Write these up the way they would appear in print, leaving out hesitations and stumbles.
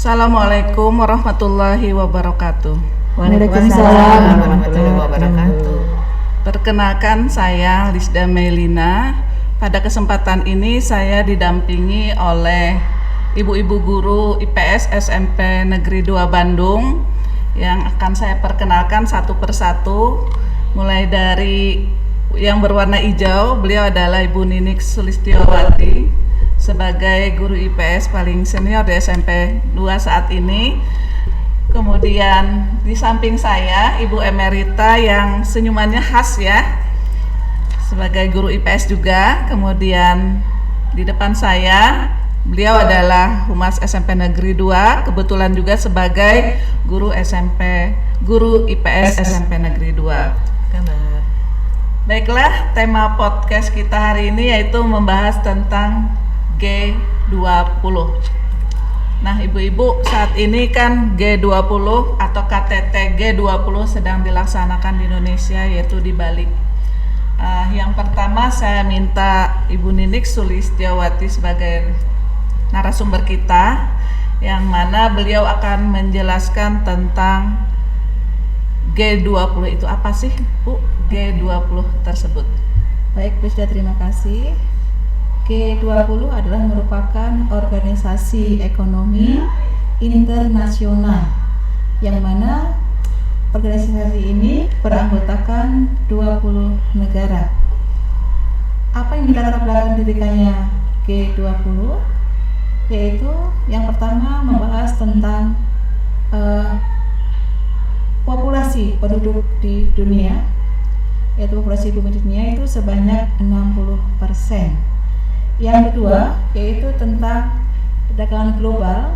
Assalamualaikum warahmatullahi wabarakatuh. Waalaikumsalam warahmatullahi wabarakatuh. Perkenalkan, saya Lisda Melina. Pada kesempatan ini saya didampingi oleh ibu-ibu guru IPS SMP Negeri 2 Bandung yang akan saya perkenalkan satu persatu. Mulai dari yang berwarna hijau, beliau adalah Ibu Ninik Sulistiowati sebagai guru IPS paling senior di SMP 2 saat ini. Kemudian di samping saya Ibu Emerita yang senyumannya khas ya, sebagai guru IPS juga. Kemudian di depan saya beliau adalah Humas SMP Negeri 2, kebetulan juga sebagai guru IPS SMP Negeri 2. Baiklah, tema podcast kita hari ini yaitu membahas tentang G20. Nah, ibu-ibu, saat ini kan G20 atau KTT G20 sedang dilaksanakan di Indonesia, yaitu di Bali. Yang pertama saya minta Ibu Ninik Sulistiowati sebagai narasumber kita, yang mana beliau akan menjelaskan tentang G20 itu apa sih, Bu? G20 tersebut. Baik, Prisda, terima kasih. G20 adalah merupakan organisasi ekonomi internasional yang mana organisasi ini beranggotakan 20 negara. Apa yang dilatar belakang dirikannya G20? Yaitu yang pertama membahas tentang populasi penduduk di dunia, yaitu populasi bumi di dunia itu sebanyak 60%. Yang kedua yaitu tentang perdagangan global,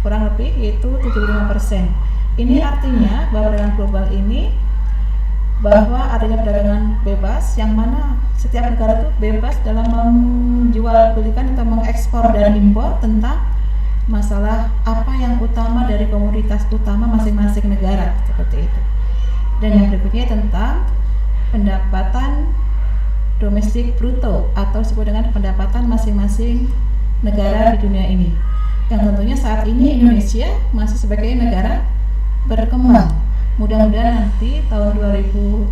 kurang lebih yaitu 75%. Ini artinya bahwa perdagangan global ini bahwa adanya perdagangan bebas, yang mana setiap negara itu bebas dalam menjual belikan atau mengekspor dan impor tentang masalah apa yang utama dari komoditas utama masing-masing negara, seperti itu. Dan yang berikutnya tentang pendapatan domestik bruto atau disebut dengan pendapatan masing-masing negara di dunia ini, yang tentunya saat ini Indonesia masih sebagai negara berkembang. Mudah-mudahan nanti tahun 2040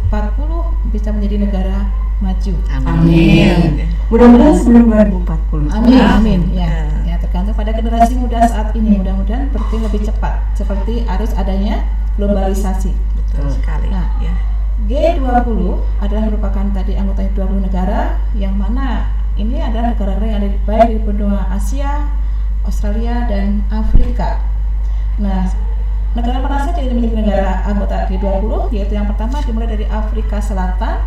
bisa menjadi negara maju. Amin. Mudah-mudahan sebelum 2040. Amin. Ya, tergantung pada generasi muda saat ini. Mudah-mudahan seperti lebih cepat, seperti harus adanya globalisasi. Betul sekali. Nah, ya. G20 adalah merupakan tadi anggota 20 negara, yang mana ini adalah negara-negara yang ada baik di benua Asia, Australia, dan Afrika. Nah, negara mana saja yang memiliki negara anggota G20? Yaitu yang pertama dimulai dari Afrika Selatan,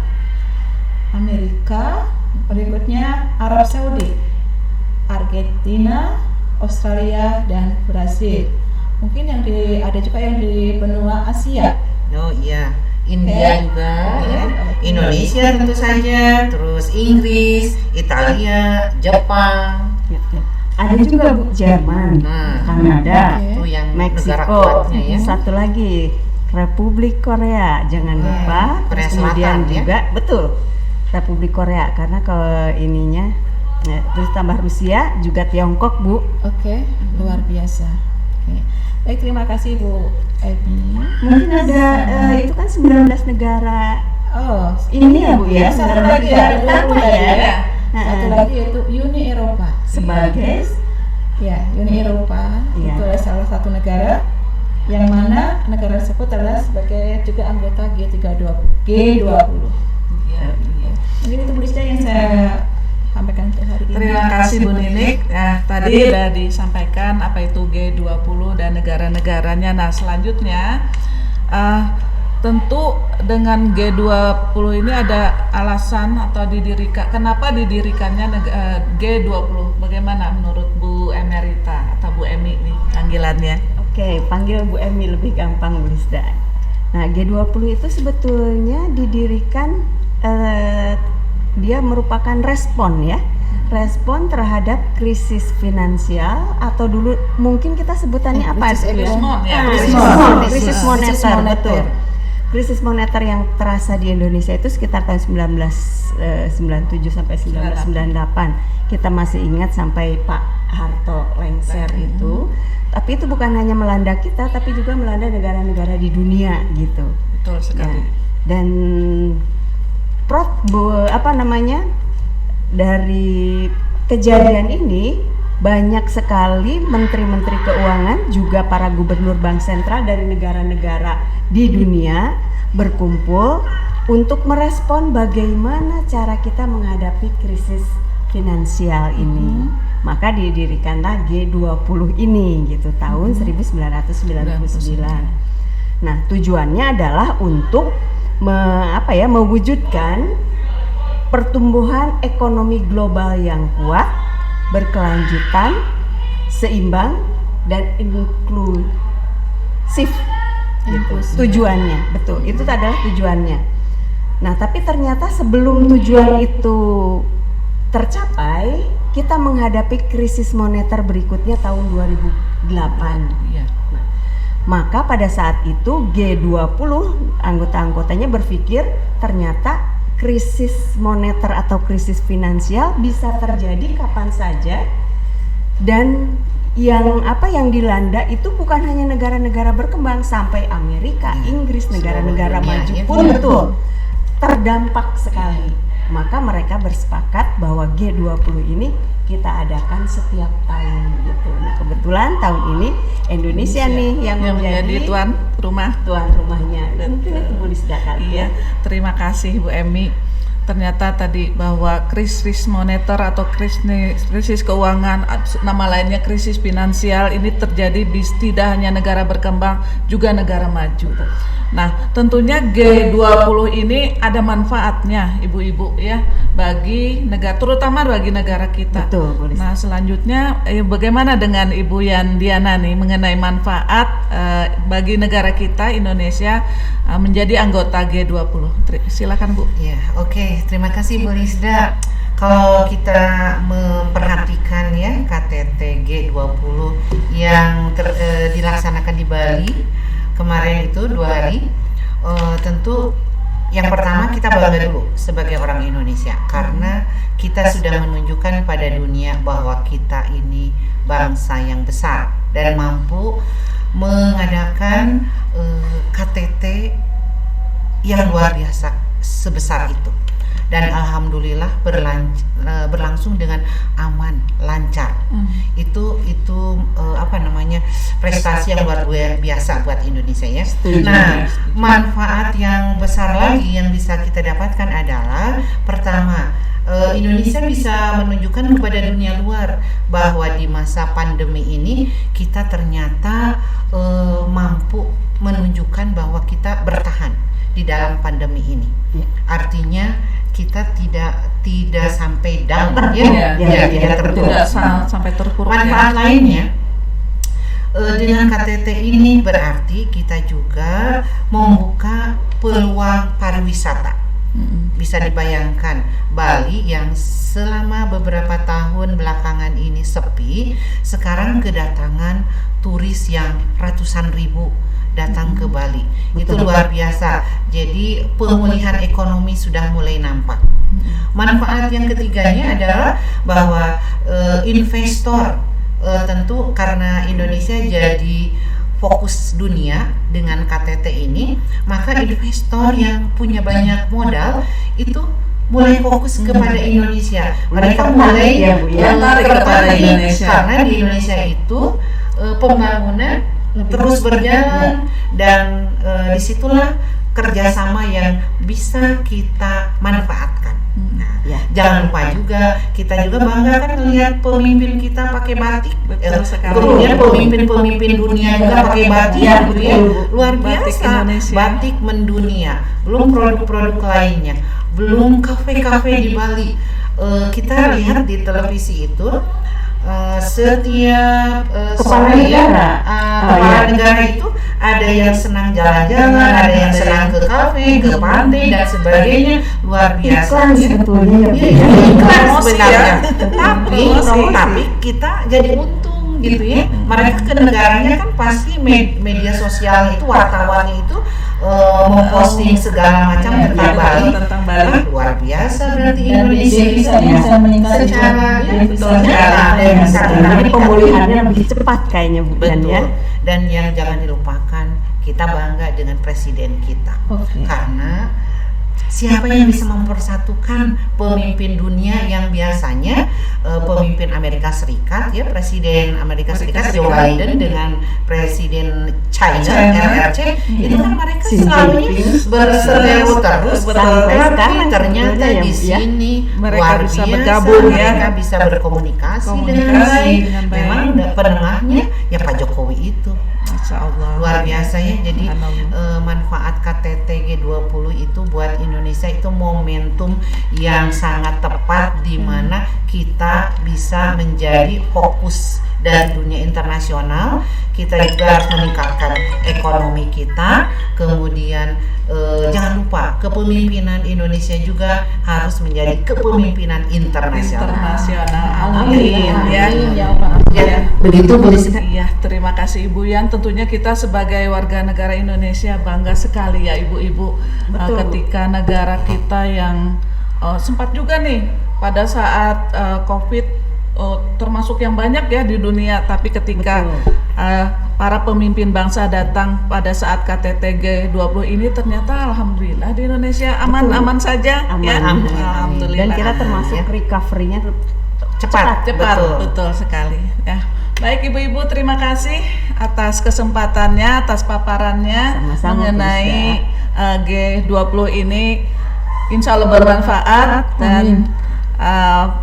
Amerika, berikutnya Arab Saudi, Argentina, Australia, dan Brasil. Mungkin yang ada juga yang di benua Asia. Oh iya, India juga, ya. Indonesia tentu saja, terus Inggris, Italia, Jepang. Ada juga Bu, Jerman, Kanada, Itu yang negara Meksiko, kuatnya ya. satu lagi Republik Korea, jangan lupa. Korea Terus kemudian Selatan, ya. juga betul Republik Korea, karena ke ininya terus tambah Rusia, juga Tiongkok Bu. Oke, luar biasa. Oke. Baik, terima kasih Bu Emi. Mungkin ada itu kan 19 negara. Oh, Ini ya Bu ya, satu 19 lagi negara ya, utama ya. Satu lagi yaitu Uni Eropa. Sebagai Ya, Uni Eropa Iya. itu adalah salah satu negara yang mana negara tersebut adalah sebagai juga anggota G20. Iya. Mungkin itu Bu Lisda yang saya sampaikan untuk hari ini. Terima kasih Bu Ninik. Nah, tadi sudah disampaikan apa itu G20 dan negara-negaranya. Nah, selanjutnya tentu dengan G20 ini ada alasan atau kenapa didirikannya G20. Bagaimana menurut Bu Emerita atau Bu Emi nih panggilannya? Oke, panggil Bu Emi lebih gampang Bu Lisda. Nah, G20 itu sebetulnya didirikan dia merupakan respon respon terhadap krisis finansial, atau dulu mungkin kita sebutannya apa? Krisis moneter, betul. Krisis moneter yang terasa di Indonesia itu sekitar tahun 1997 sampai 1998. Kita masih ingat sampai Pak Harto lengser itu. Tapi itu bukan hanya melanda kita, tapi juga melanda negara-negara di dunia gitu. Betul sekali. Dan dari kejadian ini banyak sekali menteri-menteri keuangan juga para gubernur bank sentral dari negara-negara di dunia berkumpul untuk merespon bagaimana cara kita menghadapi krisis finansial ini. Maka didirikanlah G20 ini gitu tahun 1999. Nah, tujuannya adalah untuk mewujudkan pertumbuhan ekonomi global yang kuat, berkelanjutan, seimbang dan inklusif. Gitu. Tujuannya, betul. Itu adalah tujuannya. Nah, tapi ternyata sebelum tujuan itu tercapai, kita menghadapi krisis moneter berikutnya tahun 2008. Iya. Nah, maka pada saat itu G20 anggota-anggotanya berpikir ternyata krisis moneter atau krisis finansial bisa terjadi kapan saja, dan yang dilanda itu bukan hanya negara-negara berkembang, sampai Amerika, Inggris, negara-negara maju pun betul terdampak sekali. Maka mereka bersepakat bahwa G20 ini kita adakan setiap tahun gitu. Nah, kebetulan tahun ini Indonesia nih yang menjadi tuan rumahnya. Mungkin itu Bu Lisda kali. Iya, terima kasih Bu Emi. Ternyata tadi bahwa krisis moneter atau krisis keuangan, nama lainnya krisis finansial, ini terjadi di tidak hanya negara berkembang, juga negara maju. Nah, tentunya G20 ini ada manfaatnya, ibu-ibu ya, bagi negara, terutama bagi negara kita. Betul, boleh. Nah, selanjutnya bagaimana dengan Ibu Yandiana nih mengenai manfaat bagi negara kita Indonesia menjadi anggota G20? Silakan Bu. Ya, oke. Terima kasih Bu Lisda. Kalau kita memperhatikan ya KTT G20 yang dilaksanakan di Bali kemarin itu 2 hari, tentu yang pertama kita bangga dulu sebagai orang Indonesia karena kita sudah menunjukkan pada dunia bahwa kita ini bangsa yang besar dan mampu mengadakan KTT yang luar biasa sebesar itu. Dan alhamdulillah berlangsung dengan aman, lancar. Itu prestasi yang luar biasa buat Indonesia ya. Nah, manfaat yang besar lagi yang bisa kita dapatkan adalah pertama, Indonesia bisa menunjukkan kepada dunia luar bahwa di masa pandemi ini kita ternyata mampu menunjukkan bahwa kita bertahan di dalam pandemi ini. Artinya kita tidak sampai down tidak sampai terpuruk. Manfaat lainnya dengan KTT ini berarti kita juga membuka peluang pariwisata. Bisa dibayangkan Bali yang selama beberapa tahun belakangan ini sepi, sekarang kedatangan turis yang ratusan ribu datang ke Bali. Itu luar biasa. Jadi pemulihan ekonomi sudah mulai nampak. Manfaat yang ketiganya adalah bahwa investor tentu karena Indonesia jadi fokus dunia dengan KTT ini, maka investor yang punya banyak modal itu mulai fokus kepada Indonesia. Mereka mulai tertarik kepada Indonesia karena di Indonesia itu pembangunan terus berjalan dan disitulah kerjasama yang bisa kita manfaatkan. Nah, jangan lupa juga kita juga bangga kan melihat pemimpin kita pakai batik. Kemudian pemimpin dunia juga pakai batik, gitu ya. Luar biasa. Batik mendunia. Belum produk-produk lainnya. Belum kafe-kafe di Bali. Kita lihat di televisi itu. Setiap kepala negara itu ada yang senang jalan-jalan, ada yang senang ke kafe, ke pantai dan sebagainya. Luar biasa sebetulnya iklan sebenarnya. Tapi kita jadi untung langsung gitu ya. Mereka ke negaranya kan pasti media sosial itu, wartawannya itu memposting segala macam tentang Bali. Tentang Bali. Luar biasa berarti Dan Indonesia bisa itu meningkat secara juga. ya, Betul secara sekali. ada yang bisa Jadi meningkat. pemulihannya lebih cepat kayaknya Bu Dan Betul. ya. Dan yang jangan dilupakan, kita bangga dengan presiden kita. Oke. Karena siapa yang bisa mempersatukan pemimpin dunia yang biasanya pemimpin Amerika Serikat ya, presiden Amerika Serikat Joe Biden dengan presiden China RRC itu kan mereka Xi selalu Jinping. berseteru terus, Sampai tapi sekarang ternyata sebetulnya ya, di Bu, ya. sini Mereka luar bisa biasa, bergabung ya. mereka bisa berkomunikasi dengan Komunikasi baik. dengan baik. Memang penengahnya ya Pak Jokowi itu. Masya Allah. Luar biasa ya. Jadi Subhanallah. manfaat KTT G20 itu buat Indonesia itu momentum yang sangat tepat di mana kita bisa menjadi fokus dari dunia internasional. Kita juga harus meningkatkan ekonomi kita. Kemudian jangan lupa kepemimpinan Indonesia juga harus menjadi kepemimpinan internasional. Internasional. Amin. Amin ya. Amin, ya Allah. Ya, begitu Bu Lisda. Iya, terima kasih Ibu Yan. Tentunya kita sebagai warga negara Indonesia bangga sekali ya Ibu-ibu ketika negara kita yang sempat juga nih pada saat COVID termasuk yang banyak ya di dunia, tapi ketika para pemimpin bangsa datang pada saat KTT G20 ini ternyata alhamdulillah di Indonesia aman-aman saja ya. Aman. Alhamdulillah. Dan kita termasuk recovery-nya Cepat, Betul sekali ya. Baik Ibu-ibu, terima kasih atas kesempatannya, atas paparannya Sama-sama, mengenai G20 ini. Insya Allah bermanfaat dan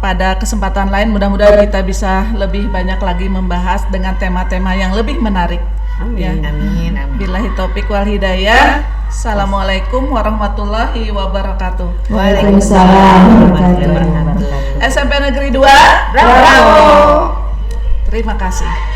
pada kesempatan lain mudah-mudahan kita bisa lebih banyak lagi membahas dengan tema-tema yang lebih menarik. Amin. Ya. Amin, amin. Billahi taufik wal hidayah. Assalamualaikum warahmatullahi wabarakatuh. Waalaikumsalam warahmatullahi wabarakatuh. SMP Negeri 2 Bravo. Terima kasih.